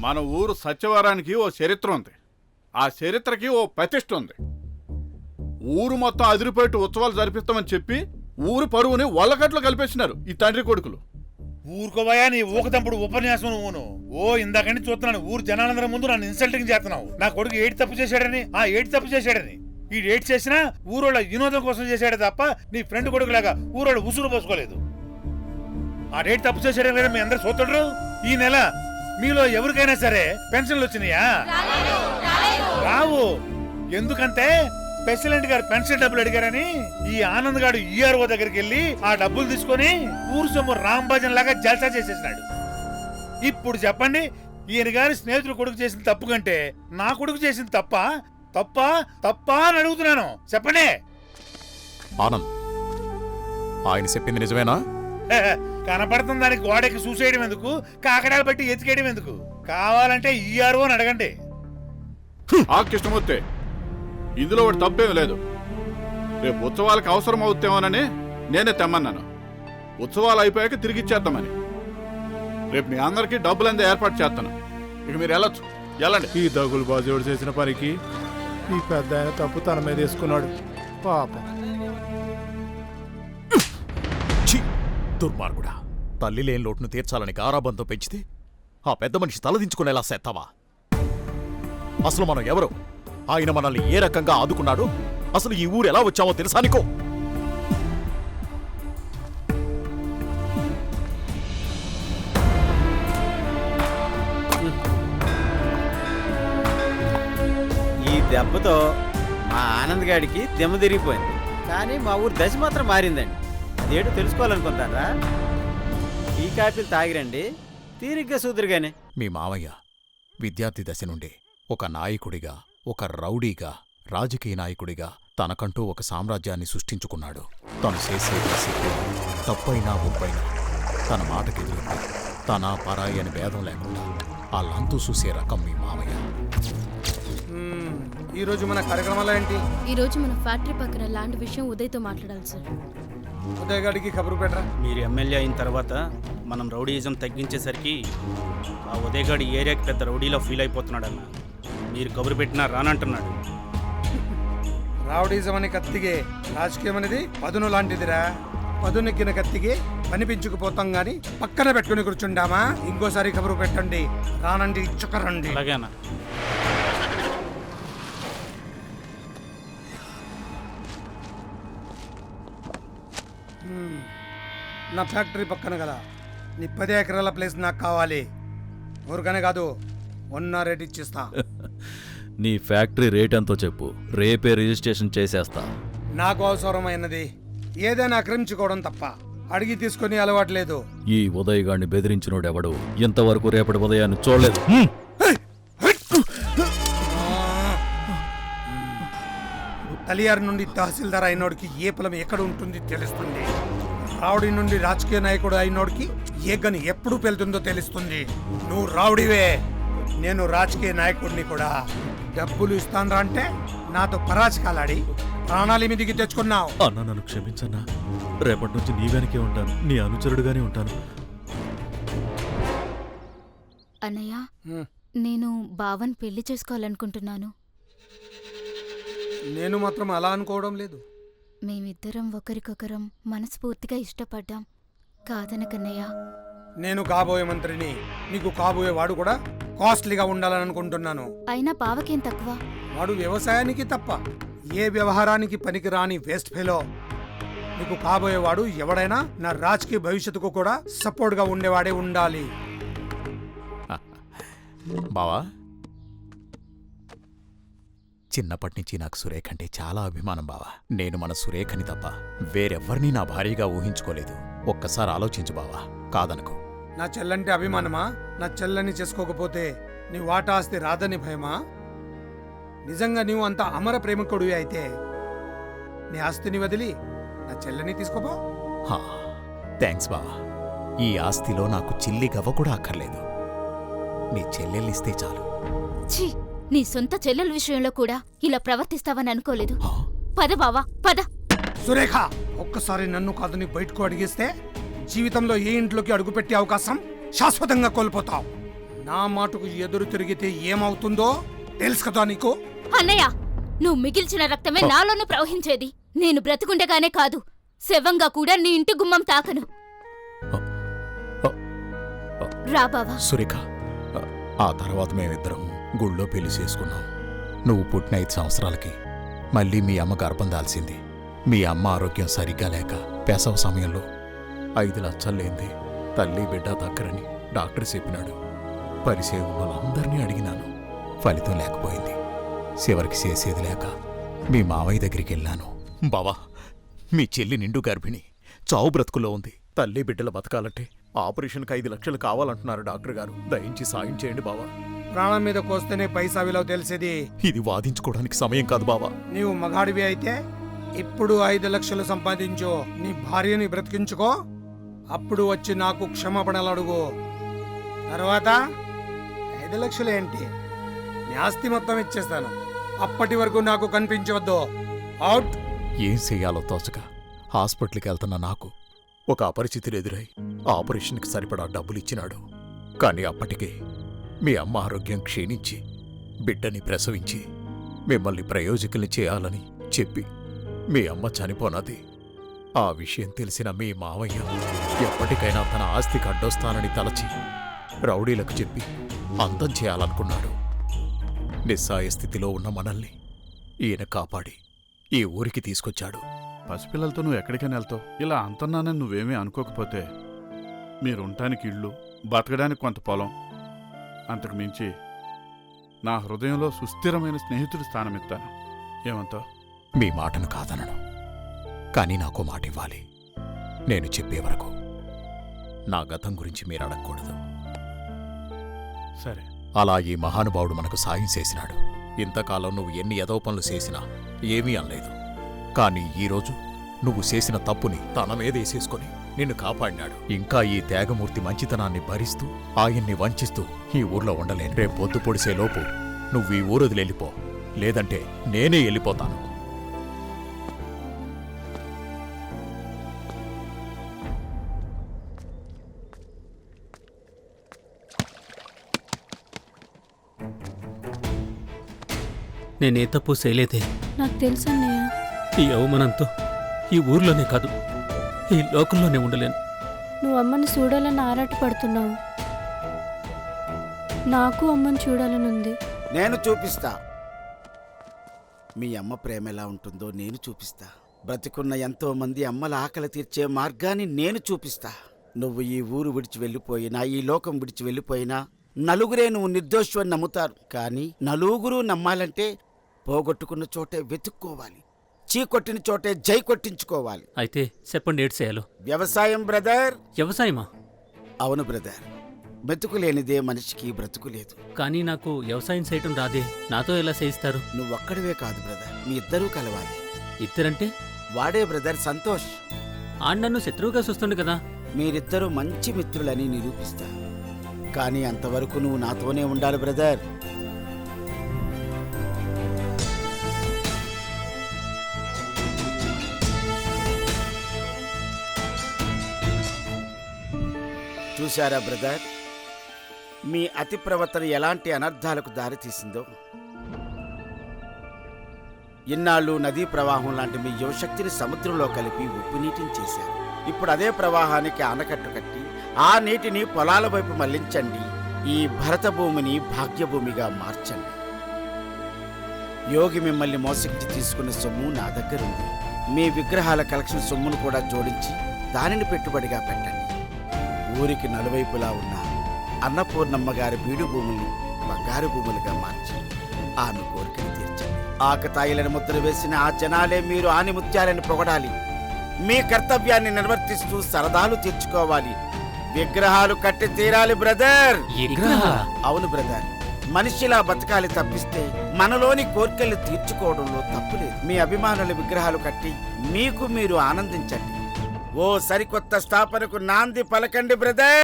మన ఊరు సత్యవరానికి ఓ చరిత్ర ఉంది. ఆ చరిత్రకి ఓ ప్రతిష్ఠ ఉంది. ఊరు మొత్తం అదిరిపోయేట్టు ఉత్సవాలు జరిపిస్తామని చెప్పి ఊరు పరువుని వల్లకట్లు కల్పేసినారు ఈ తండ్రి కొడుకులు. ఊరుకోబోయా నీ ఊకతంపుడు ఉపన్యాసం నువ్వును. ఓ ఇందాకని చూస్తున్నాను ఊరు జనాలందరం ముందు నన్ను ఇన్సల్టింగ్ చేస్తున్నావు. నా కొడుకు ఏడు తప్పు చేశాడని ఈ ఏడు చేసినా ఊరోళ్ళ వినోదం కోసం చేశాడే తప్ప నీ ఫ్రెండ్ కొడుకులాగా ఊరోళ్ళు ఉసురు పోసుకోలేదు. ఆ రేటు తప్పు చేశాడని లేదా మీ అందరు చూస్తుండ్రు. ఈ నెల మీలో ఎవరికైనా సరే పెన్షన్లు వచ్చినాయా? రావు. ఎందుకంటే ప్రెసిడెంట్ గారు పెన్షన్ డబ్బులు అడిగారని ఈ ఆనంద్ గారు ఈఆర్ఓ దగ్గరికి వెళ్ళి ఆ డబ్బులు తీసుకొని ఊరు సొమ్ము రాంభజన్ లాగా జల్సా చేసేసినాడు. ఇప్పుడు చెప్పండి, ఈయన గారి స్నేహితుడు కొడుకు చేసిన తప్పు కంటే నా కొడుకు చేసిన తప్ప అని అడుగుతున్నాను. చెప్పండి. ఆనంద్, ఆయన చెప్పింది నిజమేనా? కనపడుతుంది దానికి గోడకి చూసేయడం ఎందుకు, కాకడాలు బట్టి ఎతికేయడం ఎందుకు? కావాలంటే ఈఆర్ఓ అని అడగండి. కృష్ణమూర్తి, ఇందులో ఒకటి తప్పేం లేదు. రేపు ఉత్సవాలకు అవసరం అవుతామోనని నేనే తెమ్మన్నాను. ఉత్సవాలు అయిపోయాక తిరిగి ఇచ్చేద్దామని. రేపు మీ అందరికీ డబ్బులంతా ఏర్పాటు చేస్తాను. ఇక మీరు వెళ్ళొచ్చు, వెళ్ళండి. ఈ దగులు బాజోడు చేసిన పనికి ఈ పెద్ద ఆయన తప్పు తన మీద వేసుకున్నాడు పాపం. దుర్మార్గుడా, తల్లి లేని లోటును తీర్చాలని గారాబంతో పెంచితే ఆ పెద్ద మనిషి తలదించుకునేలా చేస్తావా? అసలు మనం ఎవరు? ఆయన మనల్ని ఏ రకంగా ఆదుకున్నాడు? అసలు ఈ ఊరు ఎలా వచ్చామో తెలుసా నీకో? ఈ దెబ్బతో మా ఆనంద్ గాడికి దెమ్మ తిరిగిపోయింది. కానీ మా ఊరు దశ మాత్రం మారిందండి. అదేంటో తెలుసుకోవాలనుకుంటారా? ఈ కాఫీలు తాగిరండి, తీరిగ్గా సూదురుగానే. మీ మావయ్య విద్యార్థి దశ నుండి ఒక నాయకుడిగా, ఒక రౌడీగా, రాజకీయ నాయకుడిగా తనకంటూ ఒక సామ్రాజ్యాన్ని సృష్టించుకున్నాడు. తను చేసే తప్పైనా ఒప్పైనా తన మాటకెదురుగా తన పరాయి అని భేదం లేకుండా ఆ లంతు చూసే రకం మీ మావయ్య. ఈ రోజు మన కార్యక్రమాలు ఏంటి? ఈ రోజు మన ఫ్యాక్టరీ పక్కన ల్యాండ్ విషయం ఉదయ్తో మాట్లాడాలి సార్. ఉదయ్ గారికి కబురు పెట్టరా. మీరు ఎమ్మెల్యే అయిన తర్వాత మనం రౌడీయిజం తగ్గించేసరికి ఆ ఉదయ్ గాడి ఏరియాకి పెద్ద రౌడీలో ఫీల్ అయిపోతున్నాడన్న. మీరు కబురు పెట్టినా రానంటున్నాడు. రౌడీజం అని కత్తిగే, రాజకీయం అనేది పదును లాంటిదిరా. పదునెక్కిన కత్తికి పనిపించుకుపోతాం గాని పక్కన పెట్టుకుని కూర్చుండామా? ఇంకోసారి కబురు పెట్టండి, రానండి, ఇచ్చుకరండి. అలాగేనా? నా ఫ్యాక్టరీ పక్కన కదా నీ 10 ఎకరాల ప్లేస్ నాకు కావాలి. ఊరికనే కాదు, ఉన్న రేట్ ఇచ్చిస్తా. నీ ఫ్యాక్టరీ రేట్ ఎంతో చెప్పు, రేపే రిజిస్ట్రేషన్ చేసేస్తా. నాకు అవసరమైనది ఏదైనా ఆక్రమించుకోవడం తప్ప అడిగి తీసుకుని అలవాట్లేదు. ఈ ఉదయ్ గాడిని బెదిరించినోడెవడు ఇంతవరకు రేపటి ఉదయాన్ని చూడలేదు. తలియారు నుండి తహసీల్దార్ అయినోడికి ఏ పొలం ఎక్కడ ఉంటుంది తెలుస్తుంది. రావుడి నుండి రాజకీయ నాయకుడు అయినోడికి ఏ గని ఎప్పుడు పెళ్తుందో తెలుస్తుంది. నువ్వు రావుడివే, నేను రాజకీయ నాయకుడిని కూడా. డబ్బులు ఇస్తానరా అంటే నాతో పరాజకాలాడి ప్రాణాలు మీదికి తెచ్చుకున్నావు. అన్నా, నన్ను క్షమించన్నా. రేపటి నుంచి నీ వెనకే ఉంటాను, నీ అనుచరుడుగానే ఉంటాను. అన్నయ్య, నేను బావన్ పెళ్లి చేసుకోవాలనుకుంటున్నాను. నేను మాత్రం అలా అనుకోవడం లేదు. మేమిద్దరం ఒకరికొకరం మనస్ఫూర్తిగా ఇష్టపడ్డాం. కాదనకన్నయ్య. నేను కాబోయే మంత్రిని, నీకు కాబోయే వాడు కూడా కాస్ట్లీగా ఉండాలని అనుకుంటున్నాను. అయినా బావకేం తక్కువ? వాడు వ్యవసాయానికి తప్ప ఏ వ్యవహారానికి పనికిరాని వేస్ట్ ఫెలో. నీకు కాబోయేవాడు ఎవడైనా నా రాజకీయ భవిష్యత్తుకు కూడా సపోర్ట్ గా ఉండేవాడే ఉండాలి. బావా, చిన్నప్పటి నుంచి నాకు సురేఖ అంటే చాలా అభిమానం బావా. నేను మన సురేఖని తప్ప వేరెవ్వరినీ నా భార్యగా ఊహించుకోలేదు. ఒక్కసారి ఆలోచించు బావా, కాదనుకో. నా చెల్లంటే అభిమానమా? నా చెల్లని చేసుకోకపోతే నీ వాటా ఆస్తి రాదని భయమా? నిజంగా నీవు అంత అమర ప్రేమికుడివి అయితే నీ ఆస్తిని వదిలి నా చెల్లని తీసుకోపో. థ్యాంక్స్ బావా. ఈ ఆస్తిలో నాకు చిల్లి గవ్వ కూడా అక్కర్లేదు. నీ చెల్లెల్లిస్తే చాలు. ఛీ, నీ సొంత చెల్లెల విషయంలో కూడా ఇలా ప్రవర్తిస్తావని అనుకోలేదు. పద బావా, పద. సురేఖ, ఒక్కసారి నన్ను కాదని బయటకు అడిగేస్తే జీవితంలో ఏ ఇంట్లోకి అడుగుపెట్టే అవకాశం శాశ్వతంగా కోల్పోతావు. నా మాటకు ఎదురు తిరిగితే ఏమవుతుందో తెలుసు కదా నీకు. అన్నయ్య, నువ్వు మిగిల్చిన రక్తమే నాలోనూ ప్రవహించేది. నేను బ్రతికుండగానే కాదు, శవంగా కూడా నీ ఇంటి గుమ్మం తాకను. రా బావా. సురేఖ, ఆ తర్వాత మేమిద్దరం గుళ్ళో పెళ్లి చేసుకున్నాం. నువ్వు పుట్టిన 5 సంవత్సరాలకి మళ్ళీ మీ అమ్మ గర్భం దాల్సింది. మీ అమ్మ ఆరోగ్యం సరిగ్గా లేక పెసవ సమయంలో 5 లక్షలు లేంది తల్లి బిడ్డ దక్కరని డాక్టర్ చెప్పినాడు. పరిసేవలందరినీ అడిగినాను, ఫలితం లేకపోయింది. చివరికి చేసేది లేక మీ మావయ్య దగ్గరికి వెళ్ళాను. బావా, మీ చెల్లి నిండు గర్భిణి, చావు బ్రతుకులో ఉంది. తల్లి బిడ్డలు బతకాలంటే ఆపరేషన్కి 5 లక్షలు కావాలంటున్నారు డాక్టర్ గారు. దయించి సాయం చేయండి బావా. ప్రాణం మీద కోస్తేనే పైసా విలువ తెలిసేది. ఇది వాదించుకోవడానికి సమయం కాదు బావా. నీవు మగాడివి అయితే ఇప్పుడు 5 లక్షలు సంపాదించు, నీ భార్యని బ్రతికించుకో, అప్పుడు వచ్చి నాకు క్షమాపణలు అడుగు. తర్వాత 5 లక్షలు ఏంటి, నీ ఆస్తి మొత్తం ఇచ్చేస్తాను. అప్పటి వరకు నాకు కనిపించవద్దు. అవుట్. ఏం చెయ్యాలో తోచక హాస్పిటల్కి వెళ్తున్న నాకు ఒక అపరిచితుడు ఎదురై ఆపరేషన్కి సరిపడా డబ్బులిచ్చినాడు. కానీ అప్పటికే మీ అమ్మ ఆరోగ్యం క్షీణించి బిడ్డని ప్రసవించి మిమ్మల్ని ప్రయోజకుల్ని చేయాలని చెప్పి మీ అమ్మ చనిపోనది. ఆ విషయం తెలిసిన మీ మావయ్య ఎప్పటికైనా తన ఆస్తికి అడ్డొస్తానని తలచి రౌడీలకు చెప్పి అంతం చేయాలనుకున్నాడు. నిస్సాయ స్థితిలో ఉన్న మనల్ని ఈయన కాపాడి ఈ ఊరికి తీసుకొచ్చాడు. పసిపిల్లలతో నువ్వు ఎక్కడికైనా వెళ్తావు. ఇలా అంతన్నానని నువ్వేమీ అనుకోకపోతే మీరుంటానికి ఇళ్ళు, బతకడానికి కొంత పొలం, అంతకు మించి నా హృదయంలో సుస్థిరమైన స్నేహితుడి స్థానమిస్తాను. ఏమంటావు? మీ మాటను కాదనను, కానీ నాకు మాట ఇవ్వాలి. నేను చెప్పే వరకు నా గతం గురించి మీరు అడగకూడదు. సరే. అలా ఈ మహానుభావుడు మనకు సాయం చేసినాడు. ఇంతకాలం నువ్వు ఎన్ని ఎదవ పనులు చేసినా ఏమీ అనలేదు. కానీ ఈరోజు నువ్వు చేసిన తప్పుని తన మీదేసేసుకొని నిన్ను కాపాడినాడు. ఇంకా ఈ త్యాగమూర్తి మంచితనాన్ని భరిస్తూ ఆయన్ని వంచిస్తూ ఈ ఊర్లో ఉండలేను. రేపు పొద్దు పొడిసేలోపు నువ్వు ఈ ఊరు వదిలిపో, లేదంటే నేనే వెళ్ళిపోతాను. నేనే తప్పు చేయలేదే. నాకు తెలుసన్నయ్య. ఈ అవమానంతో ఈ ఊర్లోనే కాదు, ఈ లోకంలోనే ఉండలేను. నువ్వు అమ్మని చూడాలని ఆరాటపడుతున్నావు. నాకు అమ్మని చూడాలని ఉంది. నేను చూపిస్తా. మీ అమ్మ ప్రేమ ఎలా ఉంటుందో నేను చూపిస్తా. బ్రతికున్న ఎంతో మంది అమ్మల ఆకలి తీర్చే మార్గాన్ని నేను చూపిస్తా. నువ్వు ఈ ఊరు విడిచి వెళ్ళిపోయినా, ఈ లోకం విడిచి వెళ్ళిపోయినా నలుగురే నువ్వు నిర్దోషు అని నమ్ముతారు. కానీ నలుగురు నమ్మాలంటే పోగొట్టుకున్న చోటే వెతుక్కోవాలి, చీకొట్టిన చోటే జై కొట్టించుకోవాలి. అయితే చెప్పండి, ఏడు చేయాలో? వ్యవసాయం బ్రదర్. వ్యవసాయమా? అవును బ్రదర్. బ్రతుకులేనిదే మనిషికి బ్రతుకులేదు. కానీ నాకు వ్యవసాయం చేయటం రాదే, నాతో ఎలా చేయిస్తారు? నువ్వొక్కడివే కాదు బ్రదర్, మీ ఇద్దరూ కలవాలి. ఇద్దరంటే? వాడే బ్రదర్ సంతోష్. ఆ నన్ను శత్రువుగా చూస్తుండు కదా. మీరిద్దరూ మంచి మిత్రులని నిరూపిస్తా. కానీ అంతవరకు నువ్వు నాతోనే ఉండాలి బ్రదర్. చూశారా బ్రదర్, మీ అతి ప్రవర్తన ఎలాంటి అనర్థాలకు దారితీసిందో. ఇన్నాళ్ళు నదీ ప్రవాహం లాంటి మీ యువశక్తిని సముద్రంలో కలిపి ఉప్పునీటిని చేశారు. ఇప్పుడు అదే ప్రవాహానికి ఆనకట్టు కట్టి ఆ నీటిని పొలాల వైపు మళ్లించండి. ఈ భరత భూమిని భాగ్యభూమిగా మార్చండి. యోగి మిమ్మల్ని మోసగించి తీసుకునే సొమ్ము నా దగ్గరుంది. మీ విగ్రహాల కలెక్షన్ సొమ్మును కూడా జోడించి దానిని పెట్టుబడిగా పెట్టండి. ఊరికి నలువైపులా ఉన్న అన్నపూర్ణమ్మ గారి బీడు భూముల్ని బంగారు భూములుగా మార్చి ఆమె కోరికను తీర్చండి. ఆకతాయిలను ముద్ర వేసిన ఆ జనాలే మీరు ఆనిముత్యాలని పొగడాలి. మీ కర్తవ్యాన్ని నిర్వర్తిస్తూ సరదాలు తీర్చుకోవాలి. విగ్రహాలు కట్టి తీరాలి బ్రదర్. అవును బ్రదర్, మనిషిలా బతకాలి తప్పిస్తే మనలోని కోరికలు తీర్చుకోవడంలో తప్పులేదు. మీ అభిమానుల విగ్రహాలు కట్టి మీకు మీరు ఆనందించండి. ఓ సరికొత్త స్థాపనకు నాంది పలకండి బ్రదర్.